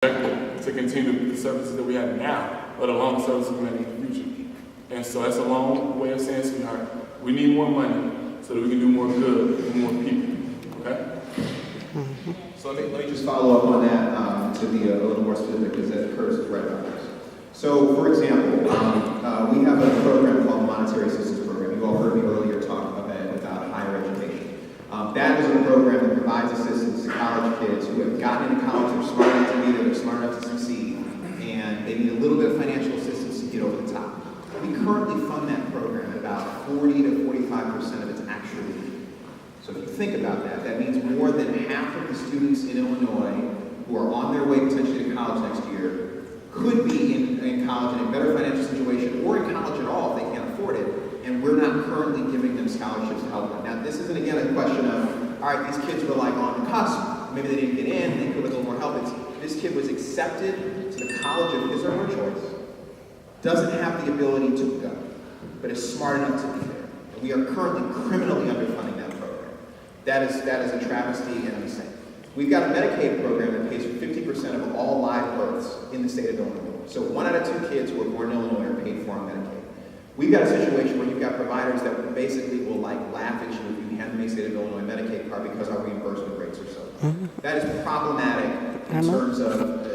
to continue the services that we have now, let alone the services we may need in the future. And so that's a long way of saying, sweetheart, we need more money so that we can do more good for more people. Okay? So let me just follow up on that to be a little more specific, because that Curtis is right about this. So, for example, we have a program called the Monetary Assistance Program. You all heard me earlier talk about higher education. That is a program that provides assistance to college kids who have gotten into college, they're smart enough to be there, they're smart enough to succeed, and they need a little bit of financial assistance to get over the top. We currently fund that program at about 40 to 45% of its actual need. So if you think about that, that means more than half of the students in Illinois who are on their way potentially to college next year could be in college in a better financial situation, or in college at all if they can't afford it, and we're not currently giving them scholarships to help them. Now, this isn't, again, a question of, all right, these kids were like on the cusp, maybe they didn't get in, they could have a little more help. This kid was accepted to the college of his or her choice, doesn't have the ability to go, but is smart enough to be there. And we are currently criminally underfunding that program. That is a travesty and a mistake. We've got a Medicaid program that pays for 50% of all live births in the state of Illinois. So 1 out of 2 kids who are born in Illinois are paid for on Medicaid. We've got a situation where you've got providers that basically will laugh at you if you hand them a state of Illinois Medicaid card because our reimbursement rates are so low. That is problematic in terms of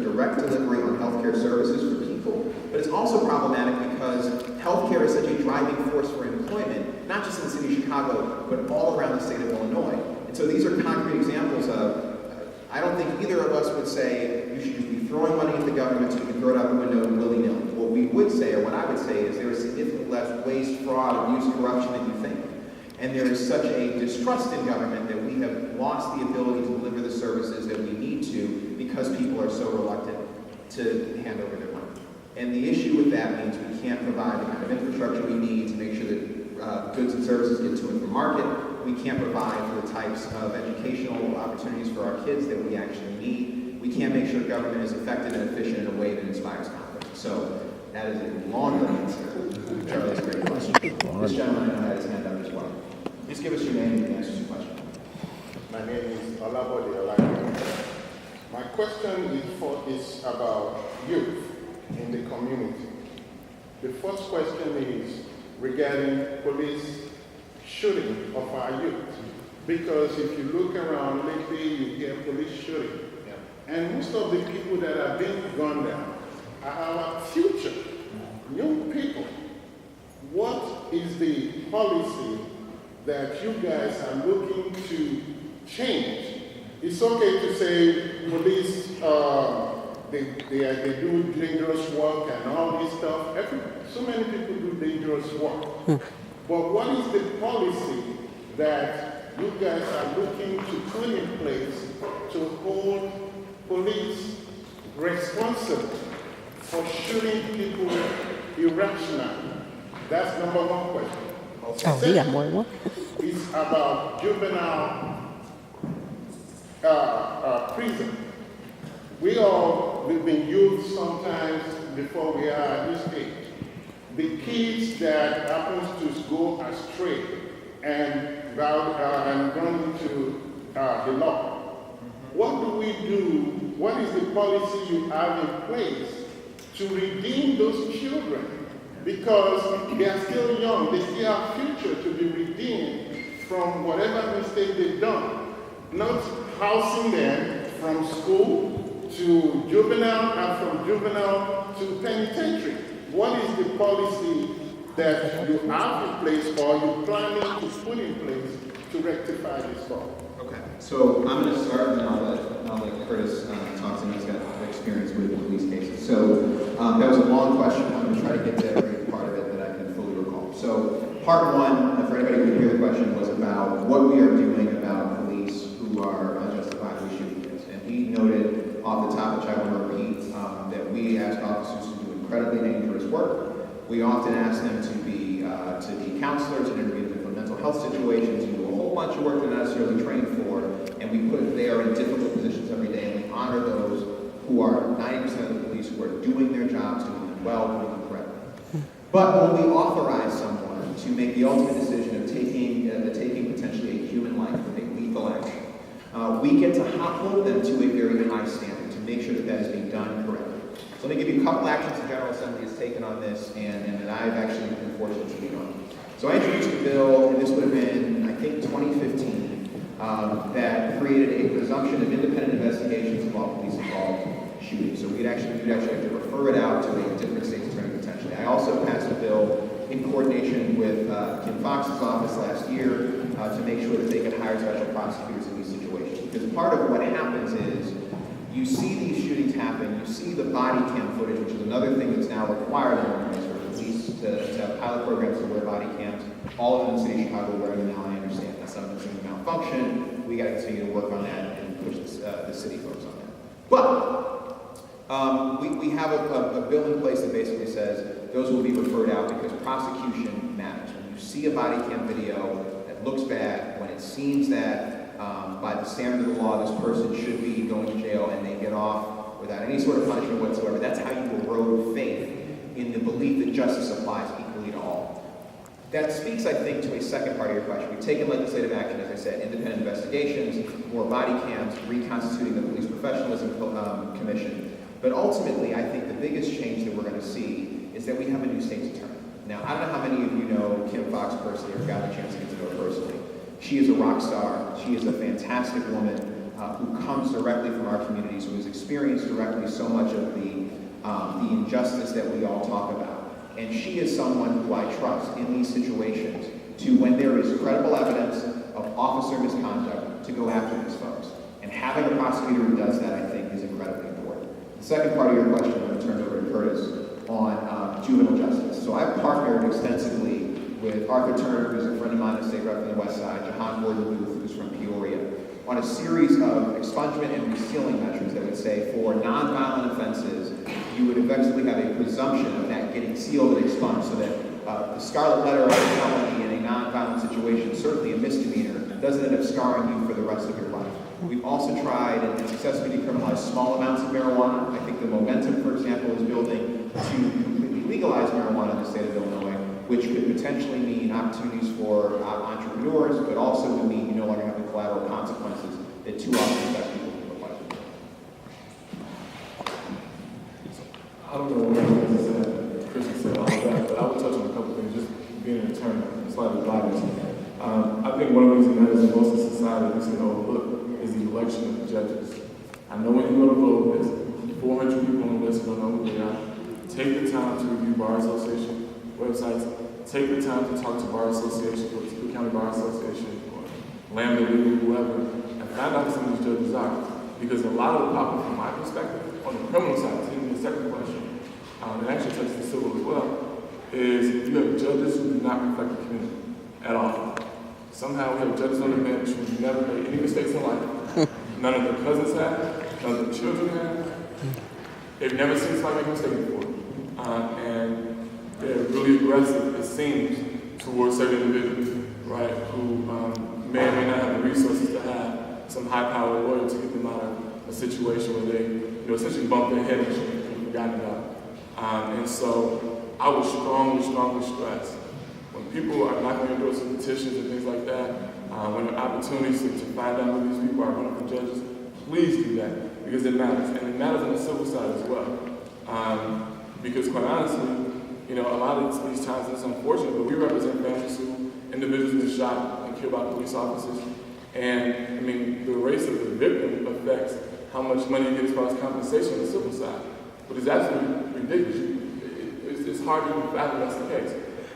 direct delivery on healthcare services for people, but it's also problematic because healthcare is such a driving force for employment, not just in the city of Chicago, but all around the state of Illinois. And so these are concrete examples of, I don't think either of us would say you should just be throwing money at the government so you can throw it out the window willy-nilly. What we would say, or what I would say, is there is significantly less waste, fraud, abuse, corruption than you think. And there is such a distrust in government that we have lost the ability to deliver the services that we need to because people are so reluctant to hand over their money. And the issue with that means we can't provide the kind of infrastructure we need to make sure that goods and services get to and from market. We can't provide for the types of educational opportunities for our kids that we actually need. We can't make sure government is effective and efficient in a way that inspires confidence. So that is a long answer to Charlie's great question. This gentleman I know had his hand up as well. Please give us your name and answer your question. My name is Olabode Olayo. My question is about youth in the community. The first question is regarding police shooting of our youth. Because if you look around lately, you hear police shooting. Yeah. And most of the people that are being gunned down are our future, young people. What is the policy that you guys are looking to change? It's okay to say police, they do dangerous work and all this stuff. So many people do dangerous work. But what is the policy that you guys are looking to put in place to hold police responsible for shooting people irrationally? That's number one question. Oh, we got more than one. It's about juvenile prison. We've been youth sometimes before we are at this age. The kids that happens to go astray and run into the law. What do we do? What is the policy you have in place to redeem those children? Because they are still young, they still have future to be redeemed from whatever mistake they've done. Not housing them from school to juvenile and from juvenile to penitentiary. What is the policy that you have in place or you're planning to put in place to rectify this problem? Okay, so I'm going to start and then I'll let Curtis talk to me. He's got experience with police cases. So that was a long question. I'm going to try to get to every part of it that I can fully recall. So part one, for anybody who didn't hear the question, was about what we are doing about police who are unjustifiably shooting kids. And he noted off the top, which I want to repeat, that we ask officers to do incredibly dangerous work. We often ask them to be counselors and interview them for mental health situations and do a whole bunch of work they're not necessarily trained for, and they are in difficult positions every day, and we honor those who are 90% of the police who are doing their jobs, doing them well, doing them correctly. But when we authorize someone to make the ultimate decision of taking potentially a human life with a lethal action, we get to hold them to a very high standard, to make sure that that is being done correctly. So let me give you a couple actions the General Assembly has taken on this and that I've actually been fortunate to be on. So I introduced a bill, and this would have been, I think, 2015, that created a presumption of independent investigations of all police-involved shootings. So we'd actually have to refer it out to a different state's attorney potentially. I also passed a bill in coordination with Kim Fox's office last year to make sure that they can hire special prosecutors in these situations. Because part of what happens is you see these shootings happen, you see the body cam footage, which is another thing that's now required in Illinois for police to have pilot programs to wear body cams. All of them in the city of Chicago wear them now, I understand. That's something that's going to malfunction. We got to continue to work on that and push the city folks on that. But we have a bill in place that basically says those will be referred out because prosecution matters. When you see a body cam video that looks bad, when it seems that by the standard of the law, this person should be going to jail and they get off without any sort of punishment whatsoever, that's how you erode faith in the belief that justice applies equally to all. That speaks, I think, to a second part of your question. We've taken legislative action, as I said, independent investigations, more body cams, reconstituting the Police Professionalism Commission. But ultimately, I think the biggest change that we're going to see is that we have a new state's attorney. Now, I don't know how many of you know Kim Fox personally or got a chance to get to know her personally. She is a rock star. She is a fantastic woman who comes directly from our communities, who has experienced directly so much of the injustice that we all talk about. And she is someone who I trust in these situations to, when there is credible evidence of officer misconduct, to go after these folks. And having a prosecutor who does that, I think, is incredibly important. The second part of your question, I'm going to turn it over to Curtis, on juvenile justice. So I've partnered extensively with Arthur Turner, who's a friend of mine, a state rep from the West Side, Jahan Gordon Booth, who's from Peoria, on a series of expungement and resealing measures that would say for nonviolent offenses, you would effectively have a presumption of that getting sealed and expunged, so that the scarlet letter of a felony in a nonviolent situation, certainly a misdemeanor, doesn't end up scarring you for the rest of your life. We've also tried and successfully decriminalized small amounts of marijuana. I think the momentum, for example, is building to completely legalize marijuana in the state of Illinois, which could potentially mean opportunities for entrepreneurs, but also would mean you no longer have the collateral consequences that too often affect people who look like. I don't know what Chris said all of that, but I would touch on a couple things, just being an attorney, slightly biased. I think one of the reasons that is in most of society we see overlook is the election of the judges. I know when you go to vote, there's 400 people on the list who don't know who they are. Take the time to review Bar Association websites. Take the time to talk to Bar Association, or Cook County Bar Association, or Lambda Legal, whoever, and find out who some of these judges are. Because a lot of the problem, from my perspective, on the criminal side, to the second question, and actually touches the civil as well, is you have judges who do not reflect the community at all. Somehow we have judges on the bench who never made any mistakes in life. None of their cousins have, none of their children have. They've never seen somebody make a mistake before. And they're really aggressive, it seems, towards certain individuals, right, who may or may not have the resources to have some high-powered lawyer to get them out of a situation where they, essentially bump their head and should be forgotten about. And so I would strongly stress when people are knocking on your doors with petitions and things like that, when there are opportunities to find out who these people are running for judges, please do that, because it matters. And it matters on the civil side as well. Because quite honestly, a lot of these times, it's unfortunate, but we represent families who individuals have been shot and killed by police officers. And, the race of the victim affects how much money you get as far as compensation on the civil side. But it's absolutely ridiculous. It's hard to even fathom that's the case.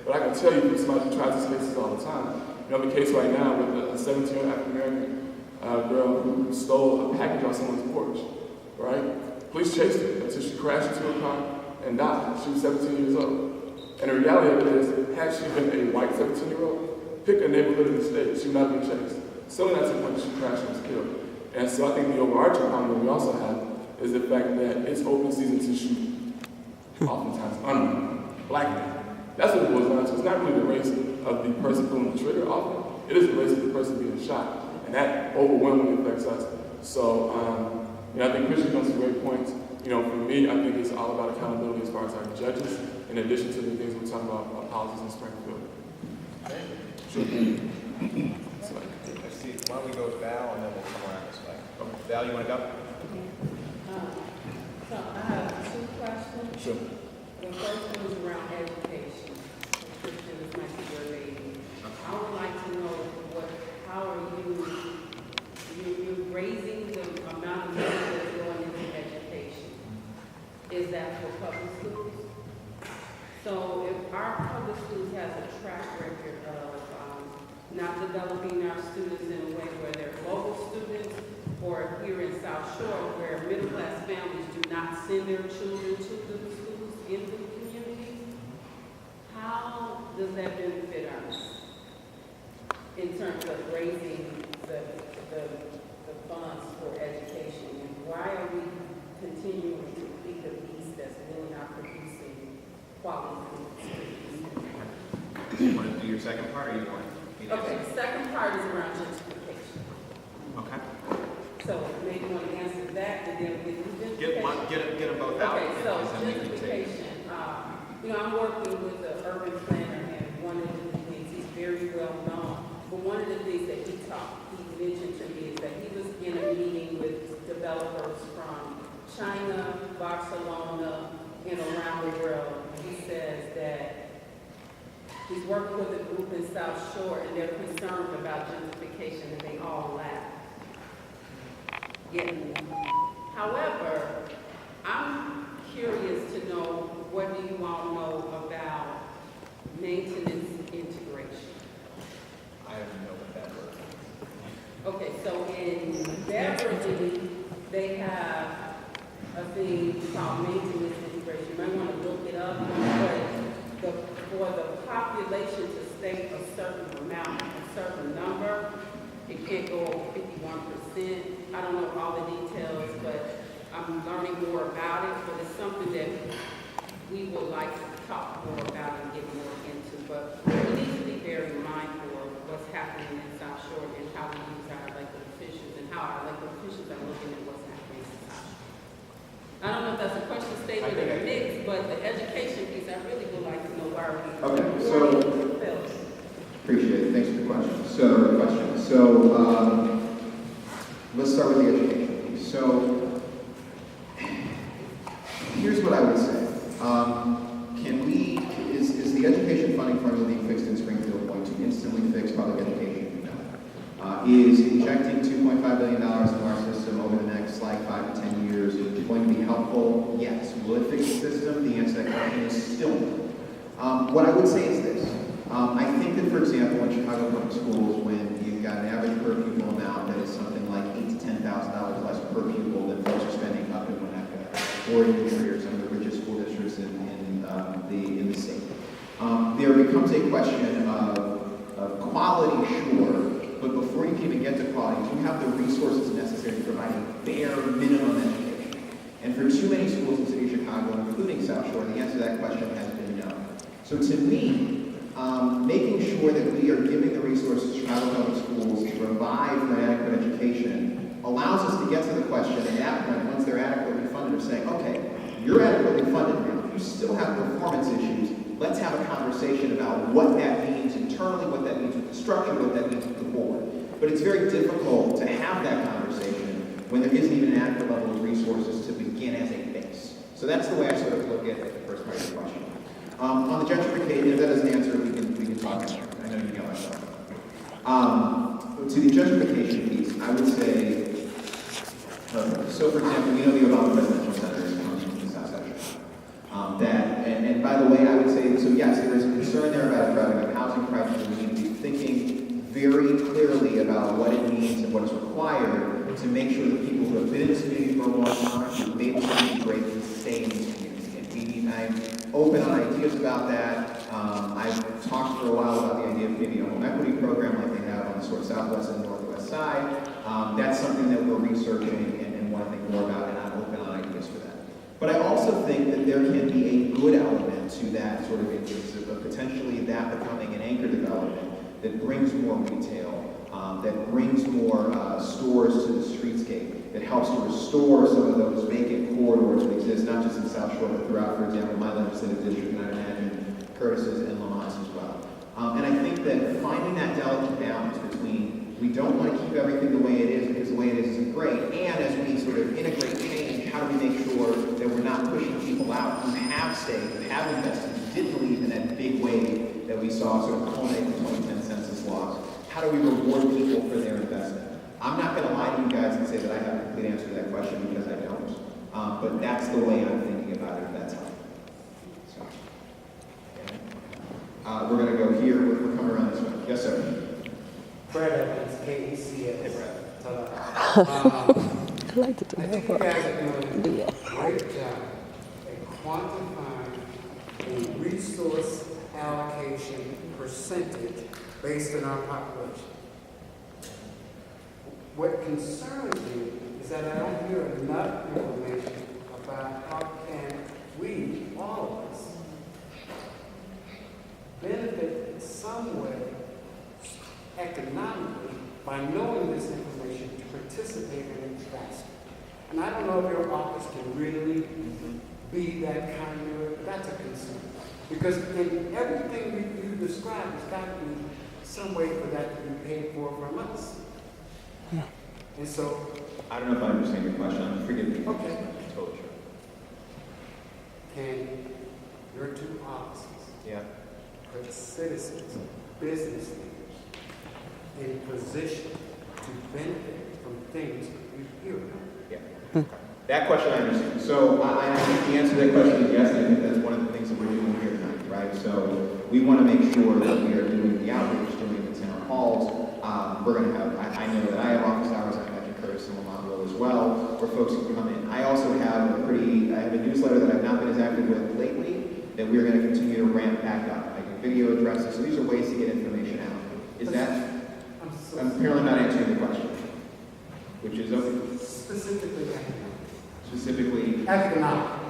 But I can tell you, from somebody who tries these cases all the time, we have a case right now with a 17-year-old African-American girl who stole a package off someone's porch, right? Police chased her until she crashed into a car and died. She was 17 years old. And the reality of it is, had she been a white 17-year-old, pick a neighborhood in the state, she would not have been chased. So that's the point she crashed and was killed. And so I think the overarching problem that we also have is the fact that it's open season to shoot, oftentimes unarmed, black men. That's what it boils down to. It's not really the race of the person pulling the trigger often. It is the race of the person being shot. And that overwhelmingly affects us. So, I think Christian comes to great points. For me, I think it's all about accountability as far as our judges, in addition to the things we're talking about policies in Springfield. Sure. Let's see. Why don't we go with Val, and then we'll come around this way. Val, you want to go? Sure. The first one is around education. Kristen, this might be your lady. I would like to know how are you're raising the amount of money that's going into education. Is that for public schools? So if our public schools has a track record of not developing our students in a way where they're local students, or here in South Shore where middle-class families do not send their children to the schools into the community, how does that benefit us in terms of raising the funds for education? And why are we continuing to feed a beast that's really not producing quality food? Do you want to do your second part, or you want me to Okay, answer? the second part is around gentrification. Okay. So maybe you want to answer that, and then we can Get them both out. Okay, so and then we can take- gentrification, I'm working with the urban planner, and one of the things, he's very well known, but one of the things that he mentioned to me is that he was in a meeting with developers from China, Barcelona, and around the world. He says that he's working with a group in South Shore, and they're concerned about gentrification, and they all laugh. However, I'm curious to know, what do you all know about maintenance integration? I don't know what that word is. Okay, so in Beverly, they have a thing called maintenance integration. You might want to look it up, but for the population to stay a certain amount, a certain number, it can't go over 51%. I don't know all the details, but I'm learning more about it. But it's something that we would like to talk more about and get more into. But we need to be very mindful of what's happening in South Shore and how we use our elected officials and how our elected officials are looking at what's happening in South Shore. I don't know if that's a question statement or a mix, but the education piece, I really would like to know why we. Okay, so appreciate it. Thanks for the question. So let's start with the education piece. So here's what I would say. Is the education funding formula being fixed in Springfield going to instantly fix public education? No. Is injecting $2.5 billion into our system over the next 5 to 10 years going to be helpful? Yes. Will it fix the system? The answer to that question is still no. What I would say is this. I think that, for example, in Chicago public schools, when you've got an average per pupil amount that is something like $8,000 to $10,000 less per pupil than folks are spending up in Winnetka or in Detroit or some of the richest school districts in the state, there becomes a question of quality, sure, but before you can even get to quality, do you have the resources necessary to provide a bare minimum education? And for too many schools in the city of Chicago, including South Shore, the answer to that question has been no. So to me, making sure that we are giving the resources to Chicago public schools to provide for an adequate education allows us to get to the question at that point, once they're adequately funded, of saying, okay, you're adequately funded now. If you still have performance issues, let's have a conversation about what that means internally, what that means with the structure, what that means with the board. But it's very difficult to have that conversation when there isn't even an adequate level of resources to begin as a base. So that's the way I sort of look at the first part of the question. On the gentrification, if that doesn't answer, we can talk about it. I know you know myself. To the gentrification piece, I would say, so for example, we know the Obama Residential Center is coming in the South Section. And by the way, I would say, so yes, there is a concern there about driving up housing prices. We need to be thinking very clearly about what it means and what is required to make sure that people who have been in this community for a long time, who have made this community great, can stay in this community. And we need, I'm open on ideas about that. I've talked for a while about the idea of maybe a home equity program like they have on the sort of southwest and northwest side. That's something that we're researching and want to think more about, and I'm open on ideas for that. But I also think that there can be a good element to that sort of interest of potentially that becoming an anchor development that brings more retail, that brings more stores to the streetscape, that helps to restore some of those vacant corridors that exist, not just in South Shore, but throughout, for example, my legislative district, and I imagine Curtis's and Lamont's as well. And I think that finding that delicate balance between we don't want to keep everything the way it is because the way it is isn't great, and as we sort of integrate change, how do we make sure that we're not pushing people out who have stayed, who have invested, who didn't leave in that big wave that we saw sort of culminate in the 2010 census laws? How do we reward people for their investment? I'm not going to lie to you guys and say that I have a complete answer to that question because I don't. But that's the way I'm thinking about it, if that's helpful. So, okay. We're going to go here. We're coming around this way. Yes, sir. Brad Evans, KECS. Hey, Brad. I like to do think that you part. guys are doing Yeah. a great job at quantifying the resource allocation percentage based on our population. What concerns me is that I don't hear enough information about how can we, all of us, benefit in some way economically by knowing this information to participate in it faster. And I don't know if your office can really be that conduit. That's a concern. Because in everything you described, there's got to be some way for that to be paid for from us. And so, I don't know if I understand your question. Forgive me. okay, Totally sure. can your two offices Yeah. put citizens, business leaders in position to benefit from things we hear about? Yeah. That question I understand. So I think the answer to that question is yes. I think that's one of the things that we're doing here tonight, right? So we want to make sure that we are doing the outreach, doing the town halls. We're going to have, I know that I have office hours. I imagine Curtis and Lamont will as well, where folks can come in. I also have I have a newsletter that I've not been as active with lately that we're going to continue to ramp back up. Like video addresses. So these are ways to get information out. Is that? I'm apparently not answering the question, which is okay. Specifically economic. Specifically. Economic.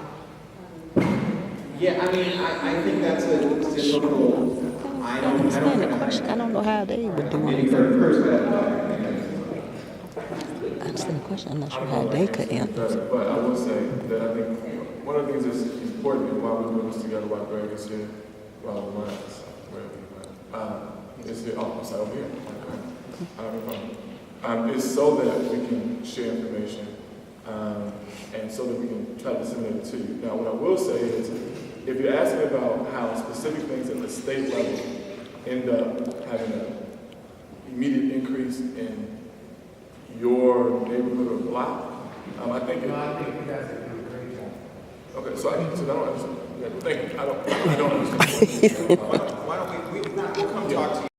Yeah, I mean, I think that's a difficult. I don't understand the question. I don't know how they would do it. I understand the question. I'm not sure how they could answer. But I will say that I think one of the things that's important and why we're doing this together, why Greg is here, while Lamont is here. Oh, I'm sorry, over here. Is so that we can share information and so that we can try to disseminate it to you. Now, what I will say is, if you're asking about how specific things at the state level end up having an immediate increase in your neighborhood or block, I think it, No, I think you guys are doing a great job. okay, so I don't understand. Yeah, thank you. I don't understand. Why don't we, we'll come talk to you.